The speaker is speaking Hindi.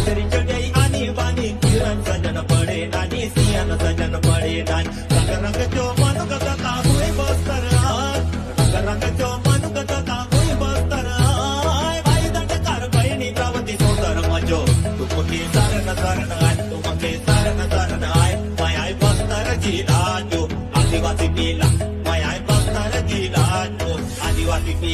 तेरी चढ़ई आनी बानी किरण सजन पड़े नानी सियान सजन पड़े नानी रंग रंग जो मन गता का कोई बस्तर रंग रंग जो मन गता का कोई बस्तर भाई दंडकार बहिणी प्रवती सुंदर मजो तुमके सारन सारन आय तुमके सारन सारन आय माय बस्तर जिला जो आदिवासी पीला माय बस्तर जिला जो आदिवासी पीला